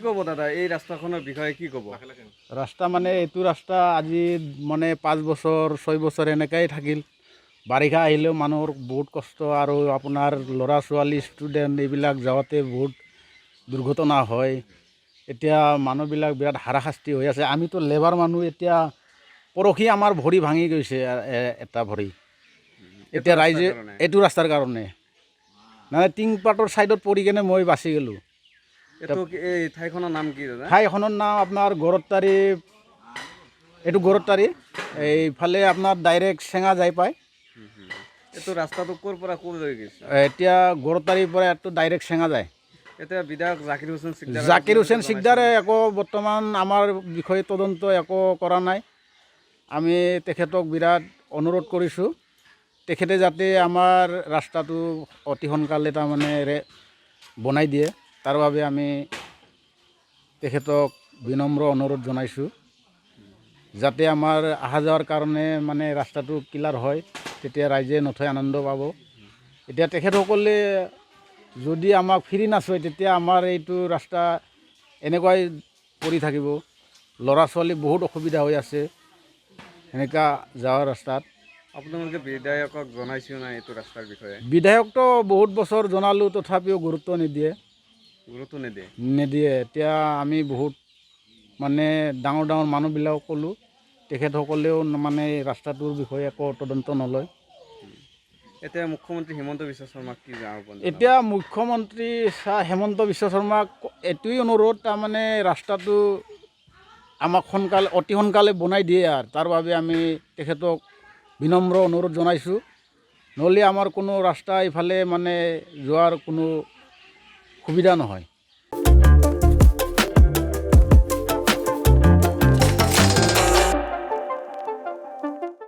ক'ব দাদা এই ৰাস্তাখনৰ বিষয়ে কি ক'ব? ৰাস্তা মানে এইটো ৰাস্তা আজি মানে 5 বছৰ 6 বছৰ এনেকাই থাকিল। বাৰিষা আহিলেও মানুহৰ বহুত কষ্ট আৰু আপোনাৰ ল'ৰা ছোৱালী ষ্টুডেণ্ট এইবিলাক যাওঁতে বহুত দুৰ্ঘটনা হয়। এতিয়া মানুহবিলাক বিৰাট হাৰাশাস্তি হৈ আছে। আমিতো লেবাৰ মানুহ। এতিয়া পৰহি আমাৰ ভৰি ভাঙি গৈছে এটা ভৰি। এতিয়া ৰাইজে এইটো ৰাস্তাৰ কাৰণে মানে টিংপাতৰ ছাইডত পৰি কেনে মই বাচি গ'লোঁ। এই ঠাইখনৰ নাম কি দাদা? ঠাইখনৰ নাম আপোনাৰ গৰতাৰী। এইটো গৰতাৰী। এইফালে আপোনাৰ ডাইৰেক্ট চেঙা যাই পায়। এইটো ৰাস্তাটো ক'ৰ পৰা ক'ৰ লৈ গৈছে? এতিয়া গৰতাৰীৰ পৰা এইটো ডাইৰেক্ট চেঙা যায়। এতিয়া বিধায়ক জাকিৰ হুছেইন সিকদাৰ জাকিৰ হুছেইন সিকদাৰে একো বৰ্তমান আমাৰ বিষয়ে তদন্ত একো কৰা নাই। আমি তেখেতক বিৰাট অনুৰোধ কৰিছোঁ তেখেতে যাতে আমাৰ ৰাস্তাটো অতি সোনকালে তাৰমানে বনাই দিয়ে। তাৰ বাবে আমি তেখেতক বিনম্ৰ অনুৰোধ জনাইছোঁ যাতে আমাৰ অহা যোৱাৰ কাৰণে মানে ৰাস্তাটো ক্লিয়াৰ হয়। তেতিয়া ৰাইজে নথৈ আনন্দ পাব। এতিয়া তেখেতসকলে যদি আমাক ফ্ৰী নাচায় তেতিয়া আমাৰ এইটো ৰাস্তা এনেকুৱাই পৰি থাকিব। ল'ৰা ছোৱালী বহুত অসুবিধা হৈ আছে এনেকুৱা যাওয়াৰ ৰাস্তাত। আপোনালোকে বিধায়কক জনাইছিল নাই এইটো ৰাস্তাৰ বিষয়ে? বিধায়কতো বহুত বছৰ জনালোঁ তথাপিও গুৰুত্ব নিদিয়ে। এতিয়া আমি বহুত মানে ডাঙৰ ডাঙৰ মানুহবিলাকক ক'লোঁ তেখেতসকলেও মানে ৰাস্তাটোৰ বিষয়ে একো তদন্ত নলয়। এতিয়া মুখ্যমন্ত্ৰী হিমন্ত বিশ্ব শৰ্মাক কি আহ্বান? এতিয়া মুখ্যমন্ত্ৰী হেমন্ত বিশ্ব শৰ্মাক এইটোৱেই অনুৰোধ তাৰমানে ৰাস্তাটো আমাক অতি সোনকালে বনাই দিয়ে আৰু তাৰ বাবে আমি তেখেতক বিনম্ৰ অনুৰোধ জনাইছোঁ। নহ'লে আমাৰ কোনো ৰাস্তা ইফালে মানে যোৱাৰ কোনো সুবিধা নহয়।